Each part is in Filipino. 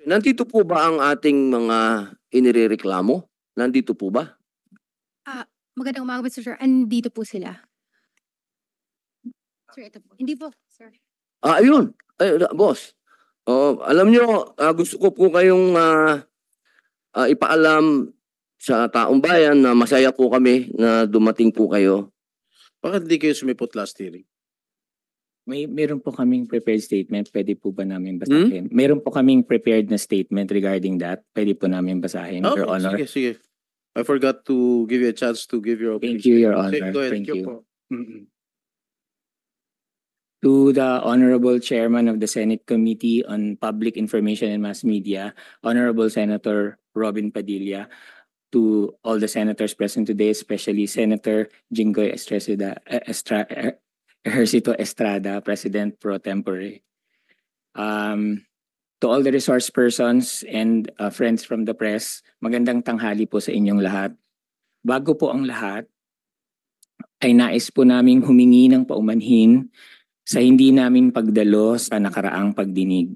Nandito po ba ang ating mga inirereklamo? Nandito po ba? Magandang umaga, Mr. Chair. Andito po sila. Sir, ito po. Hindi po, sir. Ayun. Ay, boss. Alam nyo, gusto ko po kayong ipaalam sa taong bayan na masaya po kami na dumating po kayo. Bakit di kayo sumipot last hearing? Meron po kaming prepared statement. Pwede po ba namin basahin? Meron po kaming prepared na statement regarding that. Pwede po namin basahin, Your Honor. Sige. I forgot to give you a chance to give your Thank you, Your Honor. Go ahead. Thank you. To the Honorable Chairman of the Senate Committee on Public Information and Mass Media, Honorable Senator Robin Padilla, to all the senators present today, especially Senator Jinggoy Ejercito Estrada, President Pro Tempore. To all the resource persons and friends from the press, magandang tanghali po sa inyong lahat. Bago po ang lahat, ay nais po naming humingi ng paumanhin sa hindi namin pagdalo sa nakaraang pagdinig.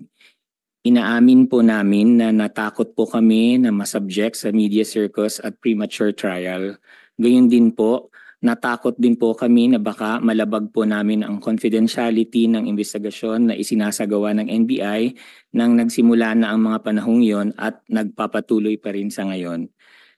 Inaamin po namin na natakot po kami na masubject sa media circus at premature trial. Gayun din po, natakot din po kami na baka malabag po namin ang confidentiality ng investigasyon na isinasagawa ng NBI nang nagsimula na ang mga panahong yon at nagpapatuloy pa rin sa ngayon.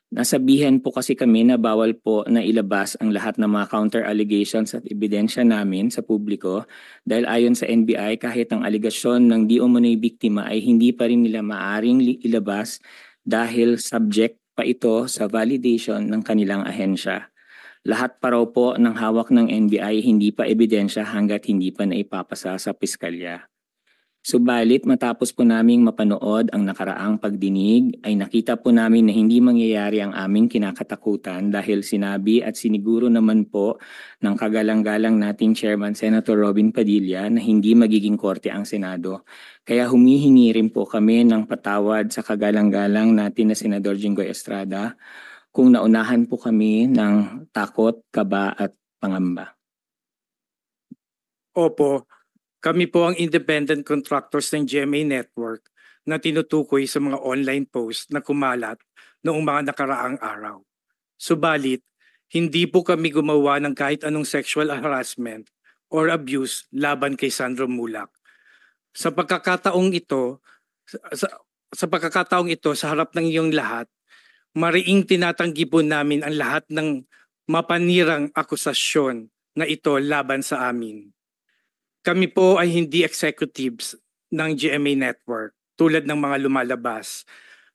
Nasabihan po kasi kami na bawal po na ilabas ang lahat ng mga counter allegations at ebidensya namin sa publiko dahil ayon sa NBI kahit ang alegasyon ng di umano'y biktima ay hindi pa rin nila maaring ilabas dahil subject pa ito sa validation ng kanilang ahensya. Lahat pa raw po ng hawak ng NBI hindi pa ebidensya hanggat hindi pa naipapasa sa piskalya. Subalit matapos po naming mapanood ang nakaraang pagdinig ay nakita po namin na hindi mangyayari ang aming kinakatakutan dahil sinabi at siniguro naman po ng kagalang-galang nating Chairman Senator Robin Padilla na hindi magiging korte ang Senado. Kaya humihingi rin po kami ng patawad sa kagalang-galang natin na Senador Jinggoy Estrada kung naunahan po kami ng takot, kaba at pangamba. Opo. Kami po ang independent contractors ng GMA Network na tinutukoy sa mga online post na kumalat noong mga nakaraang araw. Subalit, hindi po kami gumawa ng kahit anong sexual harassment or abuse laban kay Sandro Mulak. Sa pagkakataong ito, sa harap ng iyong lahat, mariing tinatanggi po namin ang lahat ng mapanirang akusasyon na ito laban sa amin. Kami po ay hindi executives ng GMA Network tulad ng mga lumalabas.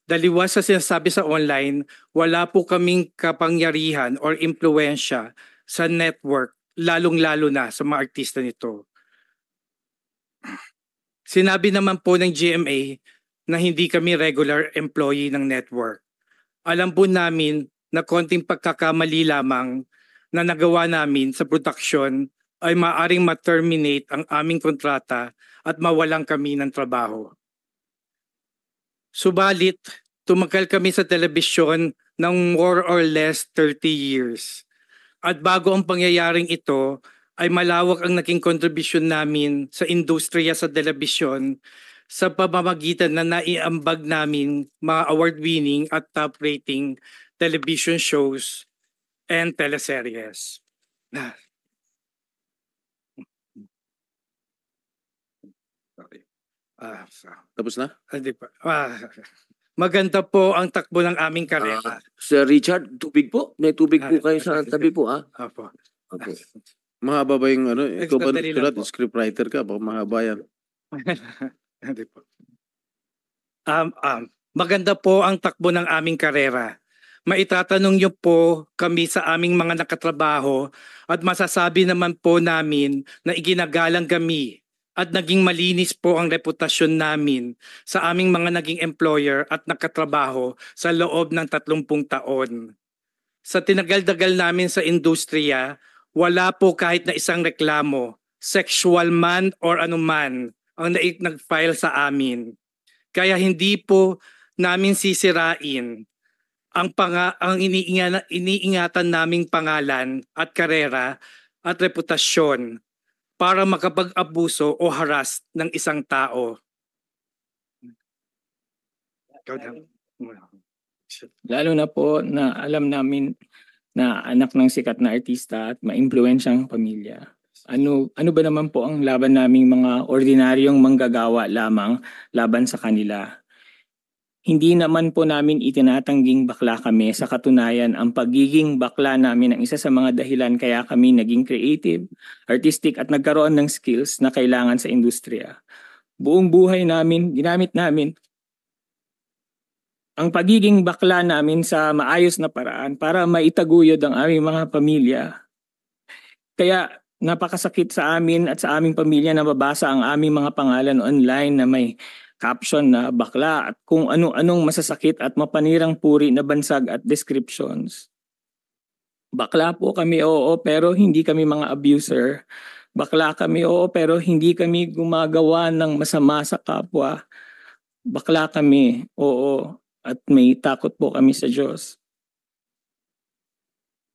Daliwas sa sinasabi sa online, wala po kaming kapangyarihan or impluensya sa network, lalong-lalo na sa mga artista nito. Sinabi naman po ng GMA na hindi kami regular employee ng network. Alam po namin na konting pagkakamali lamang na nagawa namin sa production ay maaaring ma-terminate ang aming kontrata at mawalan kami ng trabaho. Subalit, tumagal kami sa telebisyon ng more or less 30 years. At bago ang pangyayaring ito, ay malawak ang naging kontribusyon namin sa industriya sa telebisyon sa pamamagitan na naiambag namin mga award-winning at top-rating television shows and teleseries. Tapos na? Maganda po ang takbo ng aming karera. Sir Richard, tubig po. May tubig po kayo sa tabi po, ha? Opo. Okay. Mahaba ba yung ano? Ikaw ba Madali lang sulat? po. Scriptwriter ka? Baka mahaba yan. Hindi po. Maganda po ang takbo ng aming karera. Maitatanong niyo po kami sa aming mga nakatrabaho at masasabi naman po namin na iginagalang kami at naging malinis po ang reputasyon namin sa aming mga naging employer at nakatrabaho sa loob ng 30 taon. Sa tinagal-dagal namin sa industriya, wala po kahit na isang reklamo, sexual man or anuman, ang nag-file sa amin. Kaya hindi po namin sisirain ang iniingatan naming pangalan at karera at reputasyon para makapag-abuso o harass ng isang tao. Ikaw na. Lalo na po na alam namin na anak ng sikat na artista at maimpluwensyang pamilya. Ano ba naman po ang laban naming mga ordinaryong manggagawa lamang laban sa kanila? Hindi naman po namin itinatangging bakla kami. Sa katunayan, ang pagiging bakla namin ang isa sa mga dahilan kaya kami naging creative, artistic at nagkaroon ng skills na kailangan sa industriya. Buong buhay namin, ginamit namin ang pagiging bakla namin sa maayos na paraan para maitaguyod ang aming mga pamilya. Kaya napakasakit sa amin at sa aming pamilya na mabasa ang aming mga pangalan online na may caption na bakla at kung ano-anong masasakit at mapanirang puri na bansag at descriptions. Bakla po kami, oo, pero hindi kami mga abuser. Bakla kami, oo, pero hindi kami gumagawa ng masama sa kapwa. Bakla kami, oo, at may takot po kami sa Diyos.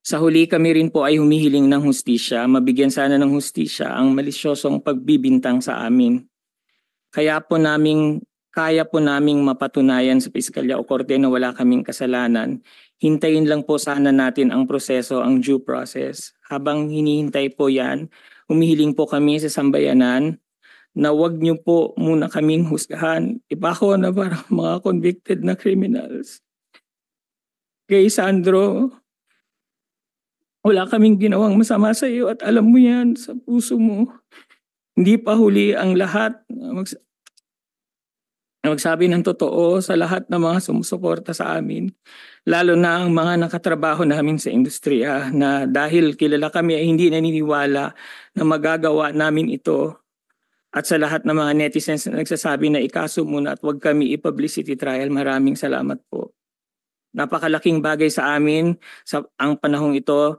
Sa huli kami rin po ay humihiling ng hustisya, mabigyan sana ng hustisya ang malisyosong pagbibintang sa amin. Kaya po naming mapatunayan sa piskalya o korte na wala kaming kasalanan. Hintayin lang po sana natin ang proseso, ang due process. Habang hinihintay po yan, humihiling po kami sa sambayanan na wag niyo po muna kaming husgahan. Iba ko na parang mga convicted na criminals. Kay Sandro, wala kaming ginawang masama sa iyo at alam mo yan sa puso mo. Hindi pa huli ang lahat magsabi ng totoo sa lahat ng mga sumusuporta sa amin. Lalo na ang mga nakatrabaho namin sa industriya na dahil kilala kami ay hindi naniniwala na magagawa namin ito. At sa lahat ng mga netizens na nagsasabi na ikaso muna at huwag kami i-publicity trial, maraming salamat po. Napakalaking bagay sa amin sa panahong ito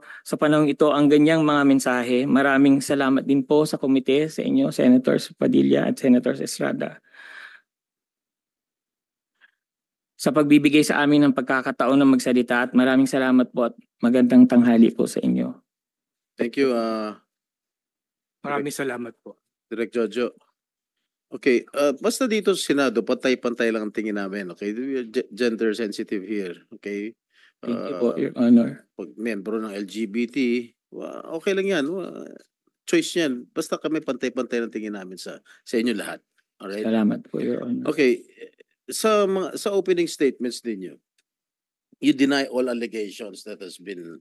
ang ganyang mga mensahe. Maraming salamat din po sa komite, sa inyo, Senators Padilla at Senators Estrada. Sa pagbibigay sa amin ng pagkakataon na magsalita at maraming salamat po at magandang tanghali po sa inyo. Thank you, Maraming salamat po. Direk Jojo. Okay, basta dito sa Senado, pantay-pantay lang ang tingin namin. Okay, we are gender sensitive here. Okay. Thank you po, Your Honor. Pag membro ng LGBT, okay lang yan. Choice yan. Basta kami pantay-pantay lang tingin namin sa inyo lahat. Alright? Salamat po, Your Honor. Okay, sa opening statements ninyo, you deny all allegations that has been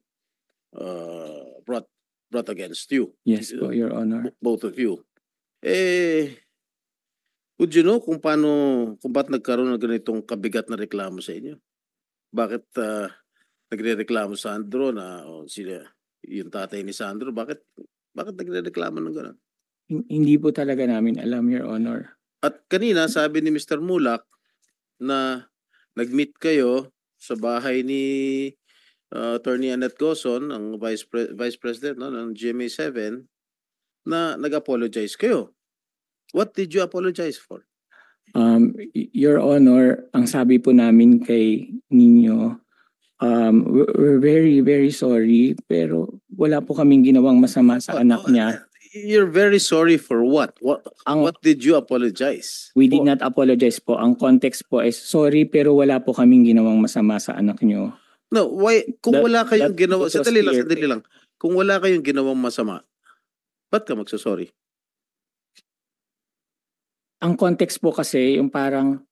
brought against you. Yes po, Your Honor. Both of you. Would you know kung ba't nagkaroon ng ganitong kabigat na reklamo sa inyo? Bakit nagre-reklamo Sandro na yung tatay ni Sandro, bakit nagre-reklamo ng gano'n? Hindi po talaga namin alam, Your Honor. At kanina sabi ni Mr. Mulak na nag-meet kayo sa bahay ni Attorney Annette Gozon, ang Vice President ng GMA7, na nag-apologize kayo. What did you apologize for? Your Honor, ang sabi po namin kay Nino, we're very, very sorry, pero wala po kaming ginawang masama sa anak niya. You're very sorry for what? What did you apologize? We did not apologize po. Ang context po is sorry pero wala po kaming ginawang masama sa anak niyo. No, why? Kung wala kayong ginawa, sandali clear. lang. Kung wala kayong ginawang masama, ba't ka magsasorry? Ang context po kasi yung parang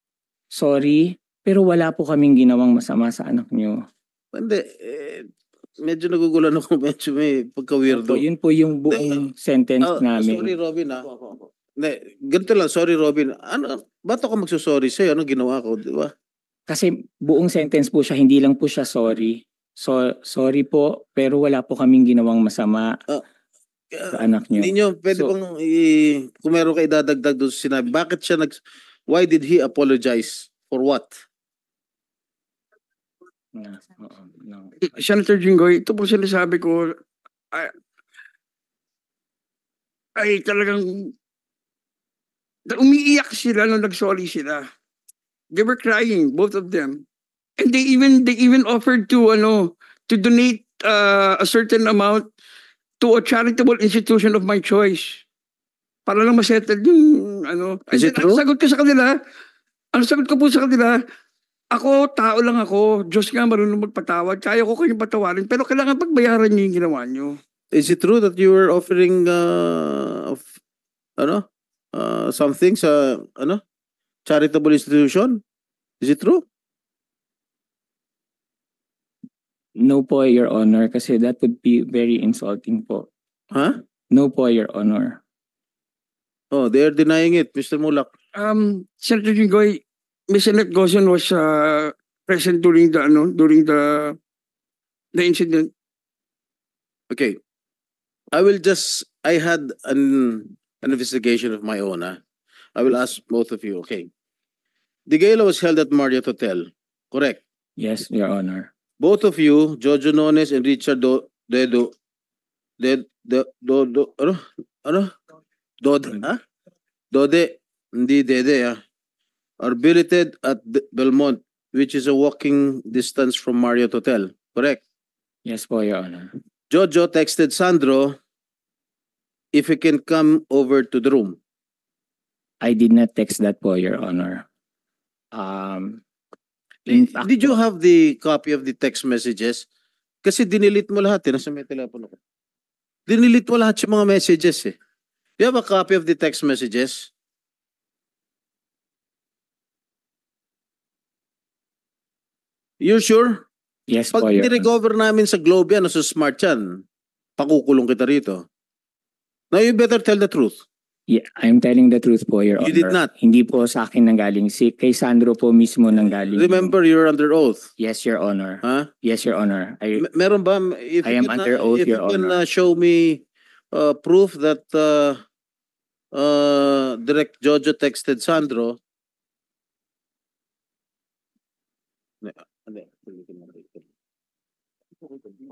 sorry pero wala po kaming ginawang masama sa anak niyo. Hindi, medyo nagugulan ako, medyo may pagka-weirdo. Yun po yung buong sentence namin. Sorry, Robin, ganito lang, sorry, Robin. Ba't ako magsusorry sa'yo? Anong ginawa ko, di ba? Kasi buong sentence po siya, hindi lang po siya sorry. So, sorry po, pero wala po kaming ginawang masama sa anak niyo. Hindi nyo, pwede bang, kung meron kayo idadagdag doon sa sinabi, why did he apologize? For what? No. Senator Jinggoy, ito po sinasabi ko ay talagang umiiyak sila nung nag-sorry sila. They were crying, both of them. And they even offered to donate a certain amount to a charitable institution of my choice. Para lang masettle yung Is it true? Ang sagot ko po sa kanila, Ako, tao lang ako. Diyos nga marunong magpatawad. Kaya ko kayong patawarin. Pero kailangan pagbayaran niyo yung ginawa niyo. Is it true that you were offering something sa charitable institution? Is it true? No po, Your Honor, kasi that would be very insulting po. Huh? No po, Your Honor. Oh, they are denying it, Mr. Mulak. Senator Jinggoy, Ms. Annette Gozon was present during the incident. Okay. I had an investigation of my own. I will ask both of you. Okay. The gala was held at Marriott Hotel. Correct. Yes, Your Honor. Both of you, Jojo Nones and Richard Dode, hindi Dede, are billeted at Belmont, which is a walking distance from Marriott Hotel. Correct. Yes po, Your Honor. Jojo texted Sandro if he can come over to the room. I did not text that po, Your Honor. In fact, Did you have the copy of the text messages? Kasi dinilit mo lahat nasa may telepono ko. Dinilit mo lahat yung mga messages You have a copy of the text messages? You're sure? yes po, Pag Your Honor. nirecover namin sa Globe yan, sa Smart yan, pakukulong kita rito. Now you better tell the truth. Yeah, I'm telling the truth po, Your Honor. You did not. Hindi po sa akin nanggaling. Kay Sandro po mismo nanggaling. Remember, you're under oath. Yes, Your Honor. Huh? Yes, Your Honor. Meron ba? If I you am can, under oath, if Your you can Honor. show me proof that Direct Jojo texted Sandro.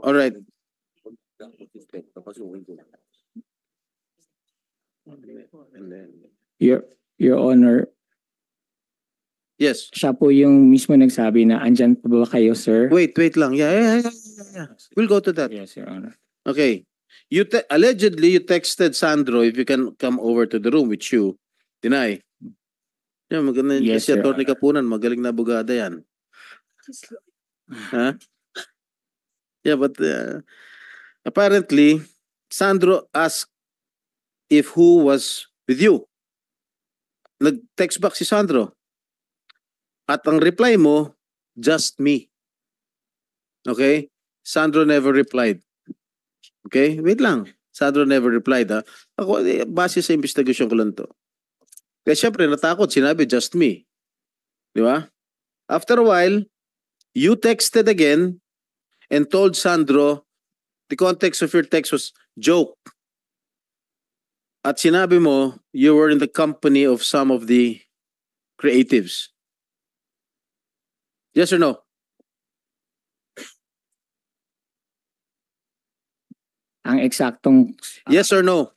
All right. Your Honor, Yes. siya po yung mismo nagsabi na andyan pa ba kayo, sir? Wait lang. Yeah. We'll go to that. Yes, Your Honor. Okay. Allegedly, you texted Sandro if you can come over to the room with you. Deny. Yeah, maganda Yes, si Your Atty. Honor. Kapunan. Magaling na abogada yan. Huh? Yeah, but apparently, Sandro asked if who was with you. Nag-text back si Sandro. At ang reply mo, just me. Okay? Sandro never replied. Okay? Wait lang. Sandro never replied. Ako, base sa investigasyon ko lang to. Kaya syempre, natakot. Sinabi, just me. Di ba? After a while, you texted again and told Sandro, the context of your text was joke. At sinabi mo, you were in the company of some of the creatives. Yes or no? Ang eksaktong Yes or no?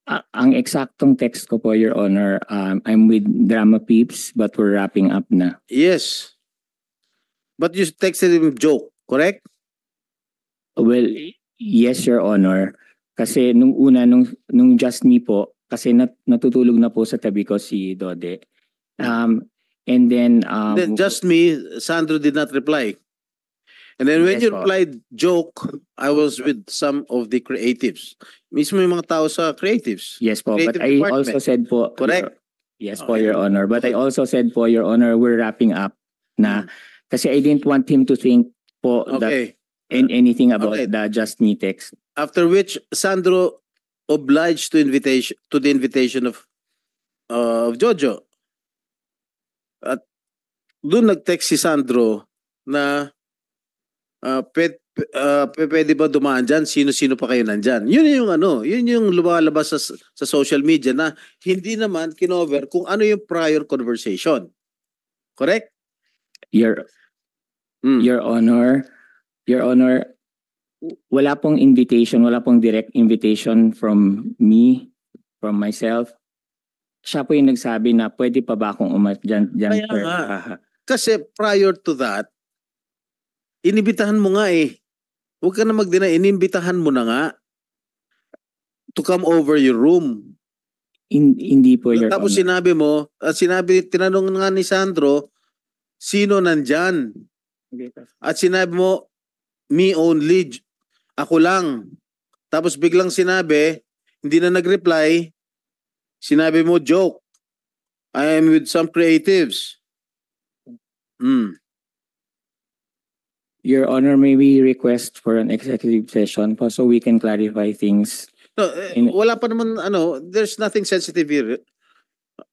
ang eksaktong text ko po, Your Honor, I'm with Drama Peeps but we're wrapping up na. Yes. But you texted him joke, correct? Well, yes, Your Honor. Kasi nung una, nung Just Me po, kasi natutulog na po sa tabi ko si Dode. And then, Then just me, Sandro did not reply. And then when Yes you po. replied joke, I was with some of the creatives. Mismo yung mga tao sa creatives. yes po, but creative I department. also said po, Correct? yes po, Your Honor. But I also said po, Your Honor, we're wrapping up na kasi I didn't want him to think po that Okay. anything about Okay. the Just Me text. After which, Sandro obliged to the invitation of Jojo. At doon nag-text si Sandro na pwede ba dumaan dyan? Sino-sino pa kayo nandyan? Yun yung lumalabas sa social media na hindi naman kinover kung ano yung prior conversation. Correct? Your Mm. Your Honor, wala pong invitation, wala pong direct invitation from me, from myself. Siya po yung nagsabi na pwede pa ba akong dyan, Kaya sir? nga. Kasi prior to that, inibitahan mo nga eh. Huwag ka na mag-deny, inibitahan mo na nga to come over your room. Hindi po, Your Tapos Honor. sinabi mo, tinanong nga ni Sandro, sino nandyan. At sinabi mo, me only, ako lang. Tapos biglang sinabi, hindi na nag-reply, sinabi mo, joke. I am with some creatives. Your Honor, may we request for an executive session po so we can clarify things. No, wala pa naman, there's nothing sensitive here.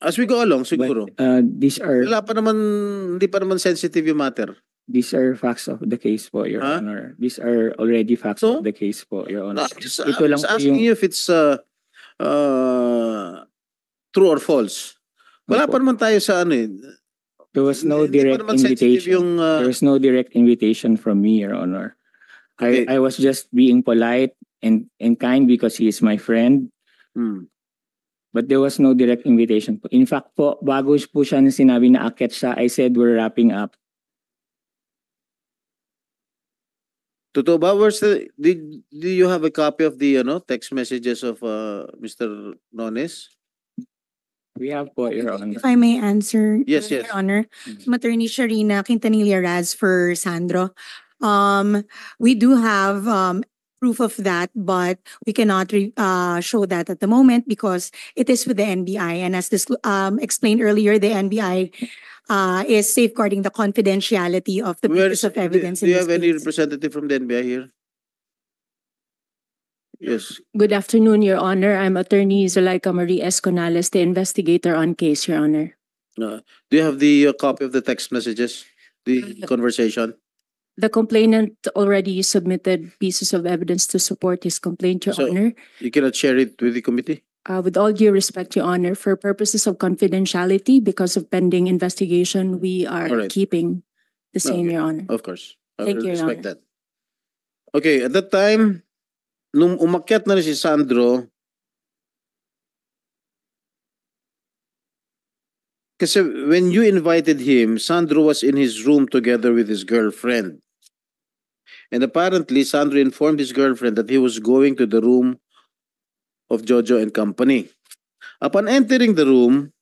As we go along, siguro. But these are Hindi pa naman sensitive yung matter. facts of the case po, Your Huh? Honor. These are already facts So? of the case po, Your No, Honor. I'm just po asking you if it's true or false. Wala Opo. pa naman tayo sa There was no Hindi pa direct naman sensitive invitation. yung, There was no direct invitation from me, Your Honor. Okay. I was just being polite and kind because he is my friend. But there was no direct invitation po. In fact po, bago po siya na sinabi na akit siya, I said we're wrapping up. Totoo ba? Do you have a copy of the text messages of Mr. Nones? We have po, Your Honor. If I may answer, Yes, Your yes. Honor, Attorney Sharina Quintanilla Raz for Sandro. We do have proof of that, but we cannot show that at the moment because it is with the NBI. And as this explained earlier, the NBI is safeguarding the confidentiality of the pieces of evidence Do you in this have any case. representative from the NBI here? Yes. Good afternoon, Your Honor. I'm Attorney Zuleika Marie Esconales, the investigator on case, Your Honor. Do you have the copy of the text messages? The conversation? The complainant already submitted pieces of evidence to support his complaint, Your So- Honor. You cannot share it with the committee? With all due respect, Your Honor, for purposes of confidentiality, because of pending investigation, we are All right. keeping the same, Okay. Your Honor. Of course. I Thank will you, Your respect Honor. that. Okay, at that time, nung umakyat na rin si Sandro, kasi when you invited him, Sandro was in his room together with his girlfriend. And apparently, Sandro informed his girlfriend that he was going to the room of Jojo and company. Upon entering the room,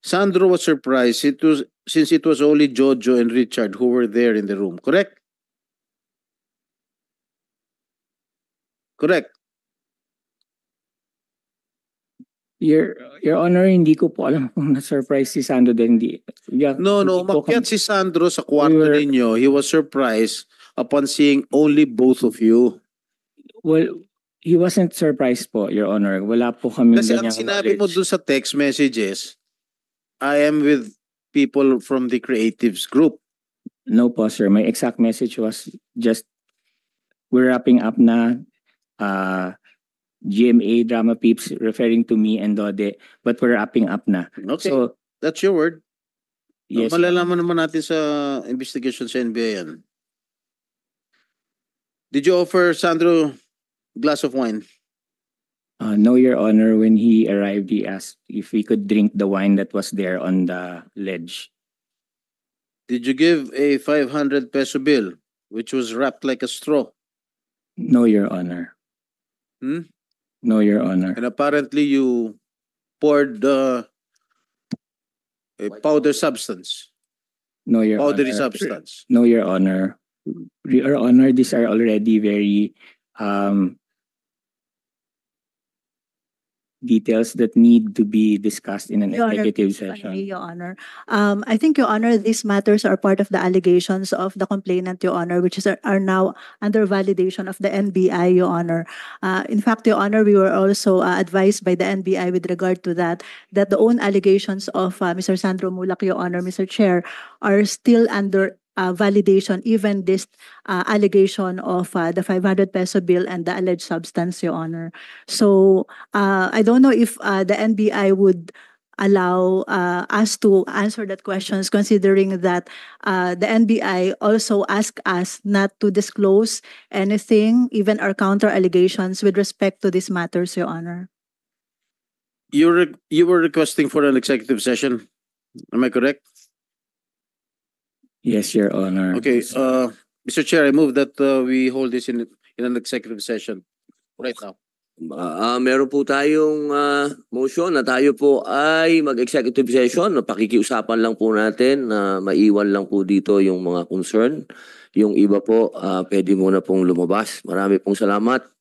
Sandro was surprised since it was only Jojo and Richard who were there in the room. Correct? Correct. Your Honor, hindi ko po alam kung na-surprise si Sandro din. No, Hindi po umakyat kami- si Sandro sa kwarto We were- ninyo. He was surprised upon seeing only both of you. Well, he wasn't surprised po, Your Honor. Wala po kami Kasi ang ganyang sinabi mo knowledge. dun sa text messages, I am with people from the creatives group. No po, sir. My exact message was just, we're wrapping up na, GMA Drama Peeps referring to me and Dode, but we're wrapping up na. Okay, So, that's your word. yes. Malalaman naman natin sa investigation sa NBI yan. Did you offer Sandro glass of wine? No, Your Honor, when he arrived, he asked if we could drink the wine that was there on the ledge. Did you give a 500 peso bill which was wrapped like a straw? No, Your Honor. Hmm? No, Your Honor. And apparently you poured a powder substance, No, Your powdery Honor. substance. No, Your Honor. Your Honor, these are already very details that need to be discussed in an Your Honor, executive if I may, session. Your Honor. I think, Your Honor, these matters are part of the allegations of the complainant, Your Honor, which are now under validation of the NBI, Your Honor. In fact, Your Honor, we were also advised by the NBI with regard to that the own allegations of Mr. Sandro Mulak, Your Honor, Mr. Chair, are still under validation, even this allegation of the 500 peso bill and the alleged substance, Your Honor. So I don't know if the NBI would allow us to answer that questions, considering that the NBI also asked us not to disclose anything, even our counter allegations with respect to these matters, Your Honor. You were requesting for an executive session. Am I correct? Yes, Your Honor. Okay, Mr. Chair, I move that we hold this in an executive session right now. Meron po tayong motion na tayo po ay mag-executive session. Pakikiusapan lang po natin na maiwan lang po dito yung mga concern. Yung iba po, pwede muna pong lumabas. Marami pong salamat.